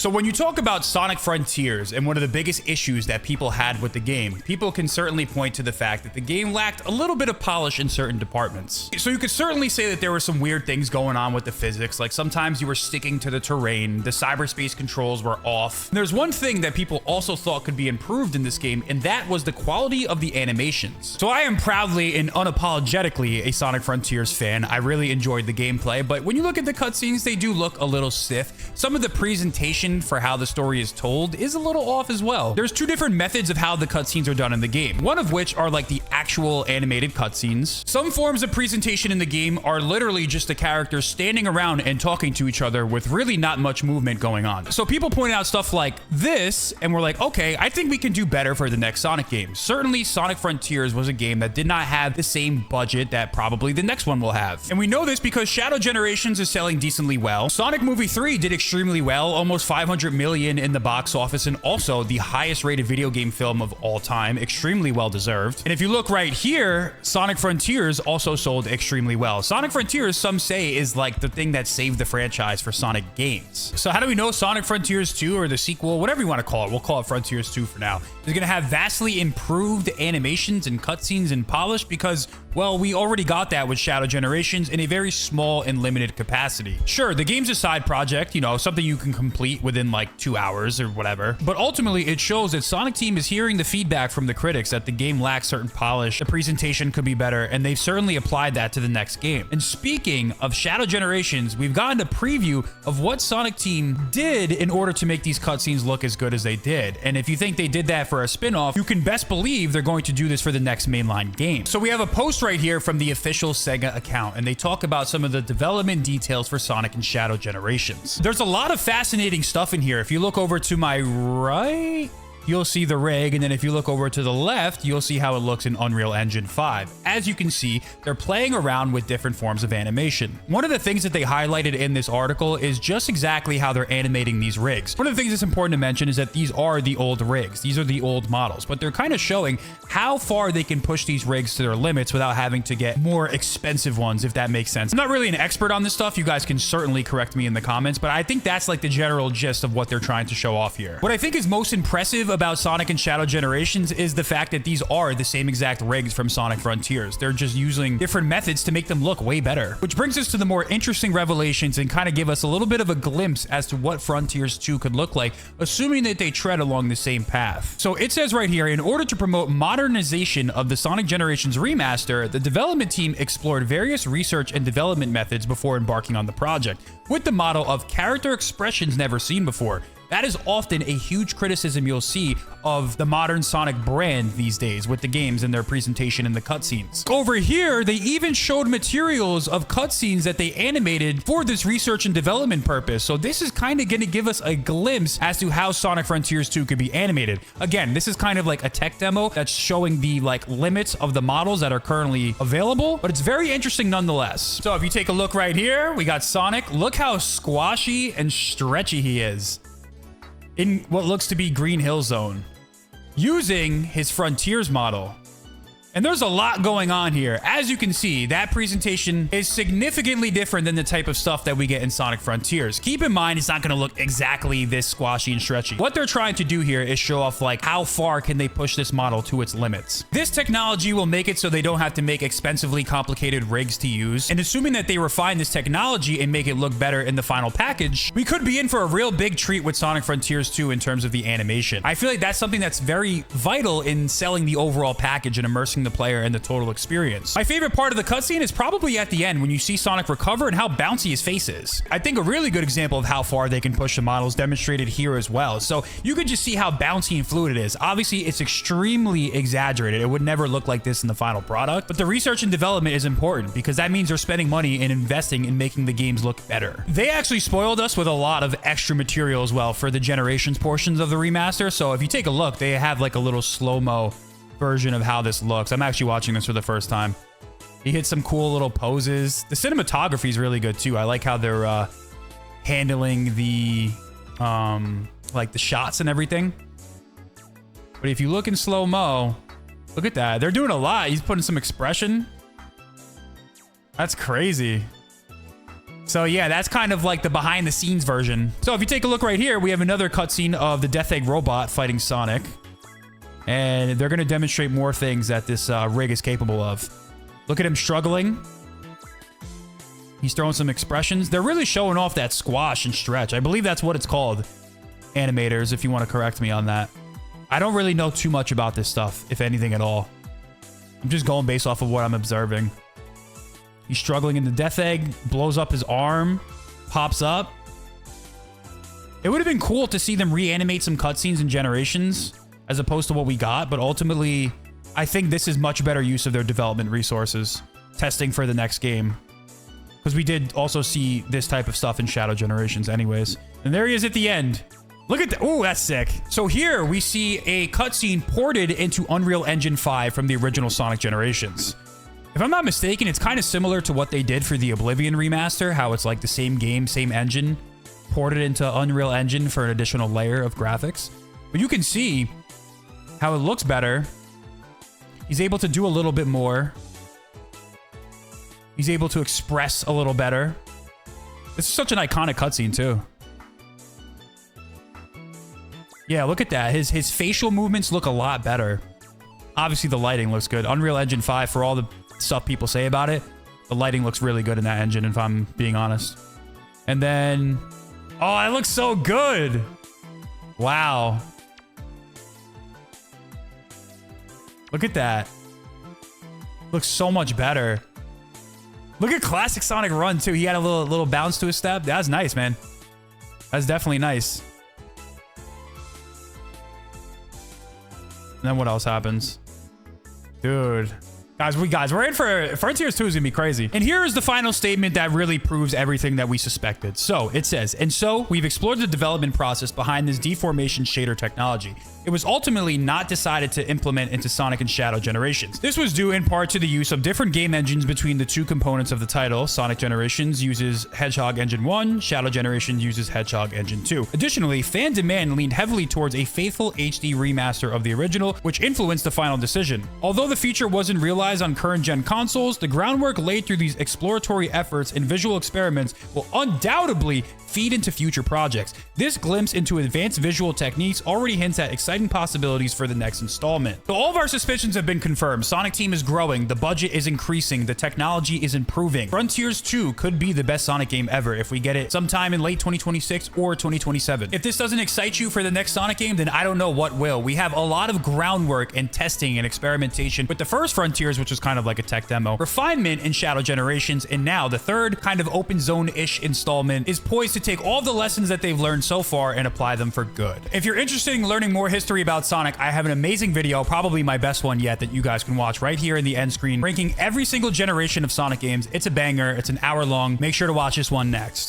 So when you talk about Sonic Frontiers and one of the biggest issues that people had with the game, people can certainly point to the fact that the game lacked a little bit of polish in certain departments. So you could certainly say that there were some weird things going on with the physics, like sometimes you were sticking to the terrain, the cyberspace controls were off. There's one thing that people also thought could be improved in this game, and that was the quality of the animations. So I am proudly and unapologetically a Sonic Frontiers fan. I really enjoyed the gameplay, but when you look at the cutscenes, they do look a little stiff. Some of the presentation for how the story is told is a little off as well. There's two different methods of how the cutscenes are done in the game, one of which are like the actual animated cutscenes. Some forms of presentation in the game are literally just the characters standing around and talking to each other with really not much movement going on. So people point out stuff like this, and we're like, okay, I think we can do better for the next Sonic game. Certainly, Sonic Frontiers was a game that did not have the same budget that probably the next one will have. And we know this because Shadow Generations is selling decently well. Sonic Movie 3 did extremely well, almost 500 million in the box office, and also the highest rated video game film of all time, extremely well deserved. And if you look right here, Sonic Frontiers also sold extremely well. Sonic Frontiers, some say, is like the thing that saved the franchise for Sonic games. So how do we know Sonic Frontiers 2, or the sequel, whatever you want to call it, we'll call it Frontiers 2 for now, is going to have vastly improved animations and cutscenes and polish? Because, well, we already got that with Shadow Generations in a very small and limited capacity. Sure, the game's a side project, you know, something you can complete within like 2 hours or whatever. But ultimately, it shows that Sonic Team is hearing the feedback from the critics that the game lacks certain polish, the presentation could be better, and they've certainly applied that to the next game. And speaking of Shadow Generations, we've gotten a preview of what Sonic Team did in order to make these cutscenes look as good as they did. And if you think they did that for a spin-off, you can best believe they're going to do this for the next mainline game. So we have a post right here from the official SEGA account, and they talk about some of the development details for Sonic and Shadow Generations. There's a lot of fascinating stuff in here. If you look over to my right, you'll see the rig, and then if you look over to the left, you'll see how it looks in Unreal Engine 5. As you can see, they're playing around with different forms of animation. One of the things that they highlighted in this article is just exactly how they're animating these rigs. One of the things that's important to mention is that these are the old rigs. These are the old models, but they're kind of showing how far they can push these rigs to their limits without having to get more expensive ones, if that makes sense. I'm not really an expert on this stuff. You guys can certainly correct me in the comments, but I think that's like the general gist of what they're trying to show off here. What I think is most impressive about Sonic and Shadow Generations is the fact that these are the same exact rigs from Sonic Frontiers. They're just using different methods to make them look way better. Which brings us to the more interesting revelations and kind of give us a little bit of a glimpse as to what Frontiers 2 could look like, assuming that they tread along the same path. So it says right here, in order to promote modernization of the Sonic Generations remaster, the development team explored various research and development methods before embarking on the project, with the model of character expressions never seen before. That is often a huge criticism you'll see of the modern Sonic brand these days with the games and their presentation in the cutscenes. Over here, they even showed materials of cutscenes that they animated for this research and development purpose. So this is kind of going to give us a glimpse as to how Sonic Frontiers 2 could be animated. Again, this is kind of like a tech demo that's showing the limits of the models that are currently available, but it's very interesting nonetheless. So if you take a look right here, we got Sonic. Look how squashy and stretchy he is in what looks to be Green Hill Zone, using his Frontiers model. And there's a lot going on here. As you can see, that presentation is significantly different than the type of stuff that we get in Sonic Frontiers. Keep in mind, it's not going to look exactly this squashy and stretchy. What they're trying to do here is show off how far can they push this model to its limits. This technology will make it so they don't have to make expensively complicated rigs to use. And assuming that they refine this technology and make it look better in the final package, we could be in for a real big treat with Sonic Frontiers 2 in terms of the animation. I feel like that's something that's very vital in selling the overall package and immersing the player in the total experience. My favorite part of the cutscene is probably at the end when you see Sonic recover and how bouncy his face is. I think a really good example of how far they can push the models demonstrated here as well. So you could just see how bouncy and fluid it is. Obviously, it's extremely exaggerated. It would never look like this in the final product, but the research and development is important because that means they're spending money and investing in making the games look better. They actually spoiled us with a lot of extra material as well for the Generations portions of the remaster. So if you take a look, they have like a little slow-mo version of how this looks. I'm actually watching this for the first time. He hits some cool little poses. The cinematography is really good too. I like how they're handling the the shots and everything. But if you look in slow-mo, look at that. They're doing a lot. He's putting some expression. That's crazy. So yeah, that's kind of like the behind the scenes version. So if you take a look right here, we have another cutscene of the Death Egg robot fighting Sonic. And they're going to demonstrate more things that this rig is capable of. Look at him struggling. He's throwing some expressions. They're really showing off that squash and stretch. I believe that's what it's called. Animators, if you want to correct me on that. I don't really know too much about this stuff, if anything at all. I'm just going based off of what I'm observing. He's struggling in the Death Egg, blows up his arm, pops up. It would have been cool to see them reanimate some cutscenes in Generations, as opposed to what we got, but ultimately, I think this is much better use of their development resources, testing for the next game. Because we did also see this type of stuff in Shadow Generations anyways. And there he is at the end. Look at that. Oh, that's sick. So here we see a cutscene ported into Unreal Engine 5 from the original Sonic Generations. If I'm not mistaken, it's kind of similar to what they did for the Oblivion remaster, how it's like the same game, same engine, ported into Unreal Engine for an additional layer of graphics. But you can see how it looks better. He's able to do a little bit more. He's able to express a little better. This is such an iconic cutscene too. Yeah, look at that. His facial movements look a lot better. Obviously, the lighting looks good. Unreal Engine 5, for all the stuff people say about it, the lighting looks really good in that engine, if I'm being honest. And then... oh, it looks so good! Wow. Look at that. Looks so much better. Look at classic Sonic Run, too. He had a little bounce to his step. That's nice, man. That's definitely nice. And then what else happens? Dude. Guys, we're in for... Frontiers 2 is going to be crazy. And here is the final statement that really proves everything that we suspected. So, it says, and so, we've explored the development process behind this deformation shader technology. It was ultimately not decided to implement into Sonic and Shadow Generations. This was due in part to the use of different game engines between the two components of the title. Sonic Generations uses Hedgehog Engine 1, Shadow Generations uses Hedgehog Engine 2. Additionally, fan demand leaned heavily towards a faithful HD remaster of the original, which influenced the final decision. Although the feature wasn't realized on current-gen consoles, the groundwork laid through these exploratory efforts and visual experiments will undoubtedly feed into future projects. This glimpse into advanced visual techniques already hints at exciting possibilities for the next installment. So all of our suspicions have been confirmed. Sonic Team is growing, the budget is increasing, the technology is improving. Frontiers 2 could be the best Sonic game ever if we get it sometime in late 2026 or 2027. If this doesn't excite you for the next Sonic game, then I don't know what will. We have a lot of groundwork and testing and experimentation with the first Frontiers, which was kind of like a tech demo, refinement in Shadow Generations, and now the third kind of open zone-ish installment is poised to take all the lessons that they've learned so far and apply them for good. If you're interested in learning more history about Sonic, I have an amazing video, probably my best one yet, that you guys can watch right here in the end screen, ranking every single generation of Sonic games. It's a banger. It's an hour long. Make sure to watch this one next.